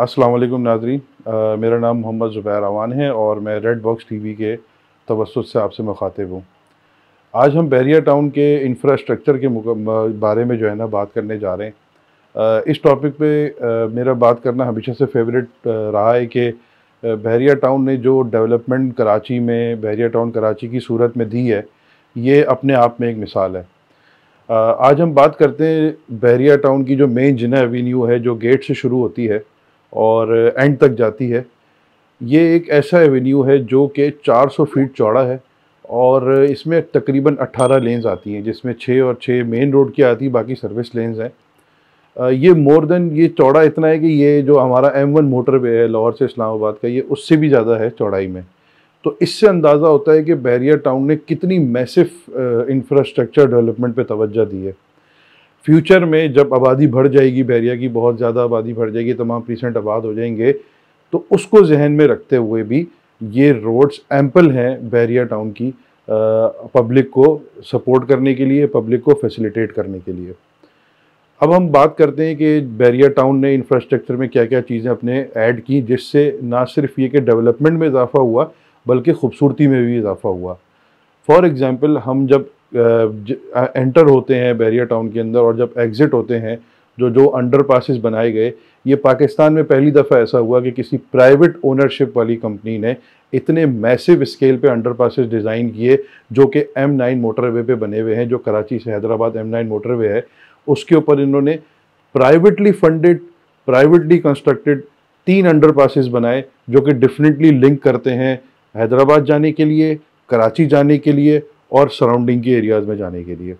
अस्सलाम वालेकुम नाज़रीन। मेरा नाम मोहम्मद ज़ुबैर अवान है और मैं रेड बॉक्स टीवी के तवज्जुह से आपसे मुखातिब हूँ। आज हम बहरिया टाउन के इंफ्रास्ट्रक्चर के बारे में जो है ना बात करने जा रहे हैं। इस टॉपिक पे मेरा बात करना हमेशा से फेवरेट रहा है कि बहरिया टाउन ने जो डेवलपमेंट कराची में बहरिया टाउन कराची की सूरत में दी है, ये अपने आप में एक मिसाल है। आज हम बात करते हैं बहरिया टाउन की जो मेन जिना एवेन्यू है, जो गेट से शुरू होती है और एंड तक जाती है। ये एक ऐसा एवेन्यू है जो कि 400 फीट चौड़ा है और इसमें तकरीबन 18 लेन्स आती हैं, जिसमें 6 और 6 मेन रोड की आती है, बाकी सर्विस लेन्स हैं। ये मोर देन ये चौड़ा इतना है कि ये जो हमारा M1 मोटरवे है लाहौर से इस्लामाबाद का, ये उससे भी ज़्यादा है चौड़ाई में। तो इससे अंदाज़ा होता है कि बहरिया टाउन ने कितनी मैसिव इंफ्रास्ट्रक्चर डेवलपमेंट पे तवज्जो दी है। फ्यूचर में जब आबादी बढ़ जाएगी, बहरिया की बहुत ज़्यादा आबादी बढ़ जाएगी, तमाम % आबाद हो जाएंगे, तो उसको जहन में रखते हुए भी ये रोड्स एम्पल हैं बहरिया टाउन की पब्लिक को सपोर्ट करने के लिए, पब्लिक को फैसिलिटेट करने के लिए। अब हम बात करते हैं कि बहरिया टाउन ने इंफ्रास्ट्रक्चर में क्या क्या चीज़ें अपने ऐड की, जिससे ना सिर्फ ये कि डेवलपमेंट में इजाफा हुआ बल्कि खूबसूरती में भी इजाफा हुआ। फॉर एग्ज़ाम्पल, हम जब एंटर होते हैं बहरिया टाउन के अंदर और जब एग्ज़िट होते हैं, जो अंडर पासेस बनाए गए, ये पाकिस्तान में पहली दफ़ा ऐसा हुआ कि किसी प्राइवेट ओनरशिप वाली कंपनी ने इतने मैसिव स्केल पे अंडर पासेस डिज़ाइन किए, जो कि M9 मोटरवे पे बने हुए हैं। जो कराची से हैदराबाद M9 मोटरवे है, उसके ऊपर इन्होंने privately funded, privately constructed 3 under passes बनाए, जो कि डेफिनेटली लिंक करते हैं हैदराबाद जाने के लिए, कराची जाने के लिए और सराउंडिंग के एरियाज़ में जाने के लिए।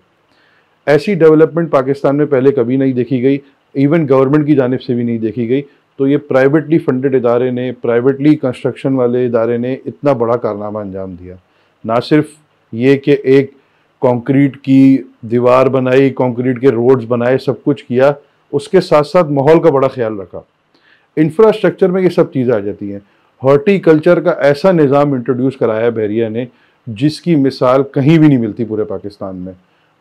ऐसी डेवलपमेंट पाकिस्तान में पहले कभी नहीं देखी गई, इवन गवर्नमेंट की जानिब से भी नहीं देखी गई। तो ये प्राइवेटली फंडेड इदारे ने, प्राइवेटली कंस्ट्रक्शन वाले इदारे ने इतना बड़ा कारनामा अंजाम दिया। ना सिर्फ ये कि एक कंक्रीट की दीवार बनाई, कंक्रीट के रोड्स बनाए, सब कुछ किया, उसके साथ साथ माहौल का बड़ा ख्याल रखा। इंफ्रास्ट्रक्चर में ये सब चीज़ें आ जाती हैं। हॉर्टिकल्चर का ऐसा निज़ाम इंट्रोड्यूस कराया बहरिया ने, जिसकी मिसाल कहीं भी नहीं मिलती पूरे पाकिस्तान में।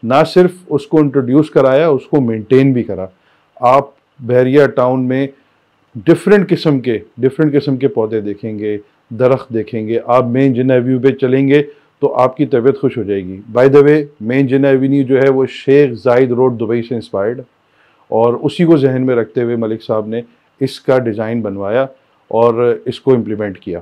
ना सिर्फ उसको इंट्रोड्यूस कराया, उसको मेंटेन भी करा। आप बहरिया टाउन में डिफरेंट किस्म के पौधे देखेंगे, दरख्त देखेंगे। आप मेन जिना एवेन्यू पे चलेंगे तो आपकी तबीयत खुश हो जाएगी। By the way, main Jinnah Avenue जो है वो शेख जायद रोड दुबई से इंस्पायर्ड, और उसी को जहन में रखते हुए मलिक साहब ने इसका डिज़ाइन बनवाया और इसको इम्प्लीमेंट किया।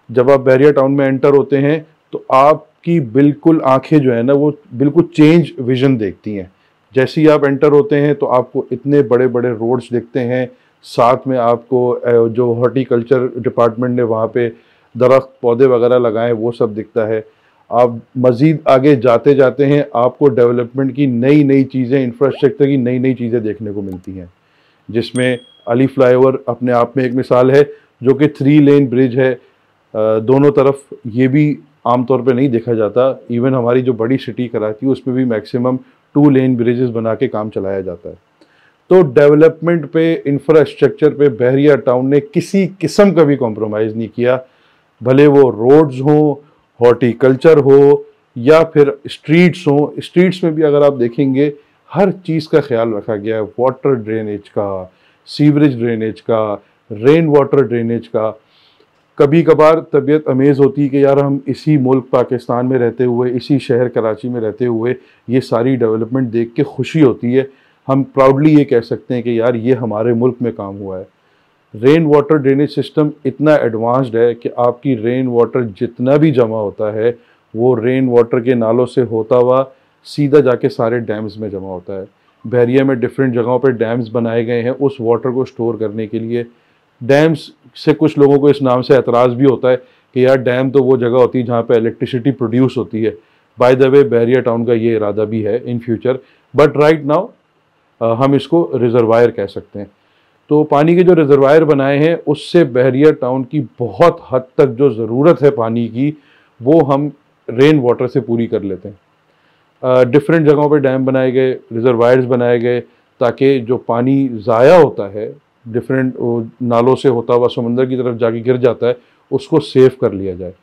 जब आप बहरिया टाउन में एंटर होते हैं तो आपकी बिल्कुल आंखें जो है ना, वो बिल्कुल चेंज विज़न देखती हैं। जैसे ही आप एंटर होते हैं तो आपको इतने बड़े बड़े रोड्स दिखते हैं, साथ में आपको जो हॉर्टिकल्चर डिपार्टमेंट ने वहाँ पे दरख्त पौधे वगैरह लगाए, वो सब दिखता है। आप मज़ीद आगे जाते जाते हैं, आपको डेवलपमेंट की नई नई चीज़ें, इंफ्रास्ट्रक्चर की नई नई चीज़ें देखने को मिलती हैं, जिसमें अली फ्लाईओवर अपने आप में एक मिसाल है, जो कि 3 लेन ब्रिज है दोनों तरफ। ये भी आमतौर पे नहीं देखा जाता। इवन हमारी जो बड़ी सिटी कराची, उसमें भी मैक्सिमम 2 लेन ब्रिजेस बना के काम चलाया जाता है। तो डेवलपमेंट पे, इंफ्रास्ट्रक्चर पे बहरिया टाउन ने किसी किस्म का भी कॉम्प्रोमाइज़ नहीं किया, भले वो रोड्स हों, हॉर्टिकल्चर हो या फिर स्ट्रीट्स हों। स्ट्रीट्स में भी अगर आप देखेंगे, हर चीज़ का ख्याल रखा गया है। वाटर ड्रेनेज का, सीवरेज ड्रेनेज का, रेन वाटर ड्रेनेज का। कभी कभार तबीयत अमेज़ होती है कि यार, हम इसी मुल्क पाकिस्तान में रहते हुए, इसी शहर कराची में रहते हुए ये सारी डेवलपमेंट देख के खुशी होती है। हम प्राउडली ये कह सकते हैं कि यार, ये हमारे मुल्क में काम हुआ है। रेन वाटर ड्रेनेज सिस्टम इतना एडवांस्ड है कि आपकी रेन वाटर जितना भी जमा होता है, वो रेन वाटर के नालों से होता हुआ सीधा जाके सारे डैम्स में जमा होता है। बहरिया में डिफरेंट जगहों पर डैम्स बनाए गए हैं उस वाटर को स्टोर करने के लिए। डैम्स से कुछ लोगों को इस नाम से एतराज़ भी होता है कि यार, डैम तो वो जगह होती है जहाँ पे इलेक्ट्रिसिटी प्रोड्यूस होती है। By the way, Bahria town का ये इरादा भी है in future, but right now हम इसको रिजर्वायर कह सकते हैं। तो पानी के जो रिजर्वायर बनाए हैं, उससे बहरिया टाउन की बहुत हद तक जो ज़रूरत है पानी की, वो हम रेन वाटर से पूरी कर लेते हैं। डिफरेंट जगहों पे डैम बनाए गए, रिजर्वायर्स बनाए गए, ताकि जो पानी ज़ाया होता है, डिफरेंट नालों से होता हुआ समंदर की तरफ जाके गिर जाता है, उसको सेव कर लिया जाए।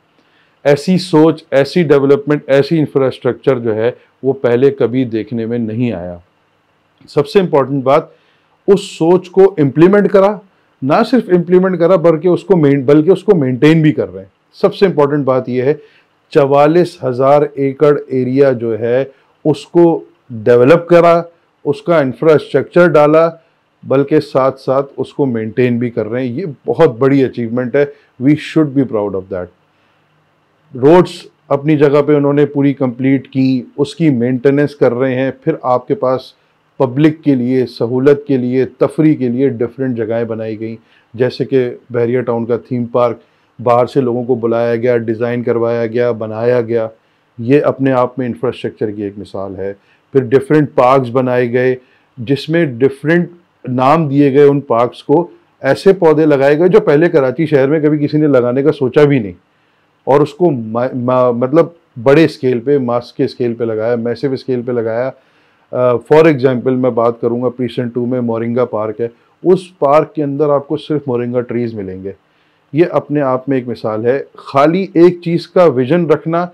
ऐसी सोच, ऐसी डेवलपमेंट, ऐसी इंफ्रास्ट्रक्चर जो है, वो पहले कभी देखने में नहीं आया। सबसे इम्पॉर्टेंट बात, उस सोच को इम्प्लीमेंट करा, ना सिर्फ इम्प्लीमेंट करा बल्कि उसको मेंटेन भी कर रहे हैं। सबसे इंपॉर्टेंट बात यह है 44,000 एकड़ एरिया जो है उसको डेवलप करा, उसका इंफ्रास्ट्रक्चर डाला, बल्कि साथ साथ उसको मेंटेन भी कर रहे हैं। ये बहुत बड़ी अचीवमेंट है, we should be proud of that. Roads अपनी जगह पे उन्होंने पूरी कंप्लीट की, उसकी मेंटेनेंस कर रहे हैं। फिर आपके पास पब्लिक के लिए, सहूलत के लिए, तफरी के लिए डिफरेंट जगहें बनाई गई, जैसे कि बहरिया टाउन का थीम पार्क, बाहर से लोगों को बुलाया गया, डिज़ाइन करवाया गया, बनाया गया। ये अपने आप में इंफ्रास्ट्रक्चर की एक मिसाल है। फिर डिफरेंट पार्क्स बनाए गए जिसमें डिफरेंट नाम दिए गए उन पार्क्स को। ऐसे पौधे लगाए गए जो पहले कराची शहर में कभी किसी ने लगाने का सोचा भी नहीं, और उसको मतलब बड़े स्केल पे, मास के स्केल पे लगाया, मैसिव स्केल पे लगाया। फॉर एग्जांपल मैं बात करूंगा, प्रीसेंट 2 में मोरिंगा पार्क है, उस पार्क के अंदर आपको सिर्फ मोरिंगा ट्रीज मिलेंगे। ये अपने आप में एक मिसाल है। खाली एक चीज़ का विजन रखना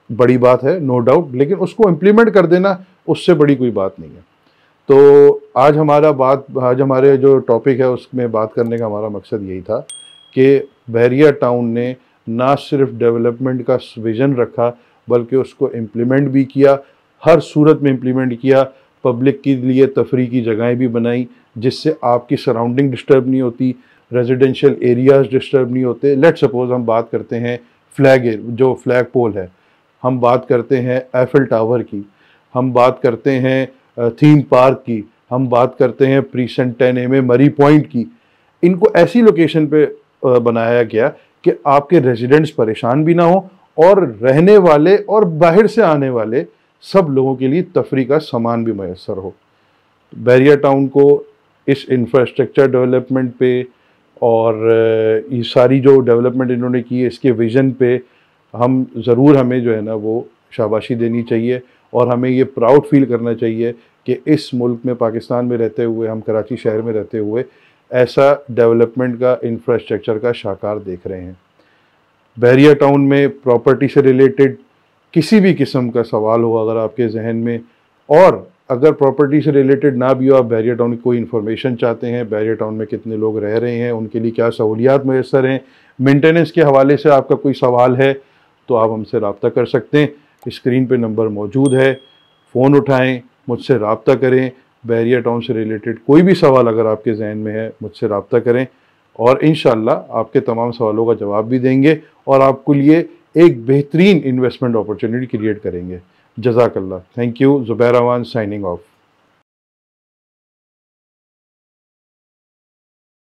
बड़ी बात है, नो डाउट, लेकिन उसको इम्प्लीमेंट कर देना उससे बड़ी कोई बात नहीं है। तो आज हमारे जो टॉपिक है उसमें बात करने का हमारा मकसद यही था कि बहरिया टाउन ने ना सिर्फ डेवलपमेंट का विज़न रखा बल्कि उसको इम्प्लीमेंट भी किया, हर सूरत में इम्प्लीमेंट किया। पब्लिक के लिए तफरी की जगहें भी बनाई जिससे आपकी सराउंडिंग डिस्टर्ब नहीं होती, रेजिडेंशियल एरियाज़ डिस्टर्ब नहीं होते। लेट सपोज हम बात करते हैं जो फ्लैग पोल है, हम बात करते हैं एफिल टावर की, हम बात करते हैं थीम पार्क की, हम बात करते हैं प्रीसेंट 10A में मरी पॉइंट की। इनको ऐसी लोकेशन पे बनाया गया कि आपके रेजिडेंट्स परेशान भी ना हो और रहने वाले और बाहर से आने वाले सब लोगों के लिए तफरी का सामान भी मैसर हो। बहरिया टाउन को इस इंफ्रास्ट्रक्चर डेवलपमेंट पे और ये सारी जो डेवलपमेंट इन्होंने की है इसके विज़न पे हमें जो है ना वो शाबाशी देनी चाहिए, और हमें ये प्राउड फील करना चाहिए कि इस मुल्क में, पाकिस्तान में रहते हुए, हम कराची शहर में रहते हुए ऐसा डेवलपमेंट का, इंफ्रास्ट्रक्चर का शाकार देख रहे हैं। बहरिया टाउन में प्रॉपर्टी से रिलेटेड किसी भी किस्म का सवाल हो अगर आपके जहन में, और अगर प्रॉपर्टी से रिलेटेड ना भी हो, आप बहरिया टाउन की कोई इन्फॉर्मेशन चाहते हैं, बहरिया टाउन में कितने लोग रह रहे हैं, उनके लिए क्या सहूलियात मैसर हैं, मेंटेनेंस के हवाले से आपका कोई सवाल है तो आप हमसे रब्ता कर सकते हैं। स्क्रीन पे नंबर मौजूद है, फ़ोन उठाएं, मुझसे रब्ता करें। बहरिया टाउन से रिलेटेड कोई भी सवाल अगर आपके जहन में है मुझसे रब्ता करें, और इंशाअल्लाह आपके तमाम सवालों का जवाब भी देंगे और आपके लिए एक बेहतरीन इन्वेस्टमेंट अपॉर्चुनिटी क्रिएट करेंगे। जज़ाकल्लाह। Thank you. Zubair Awan signing of.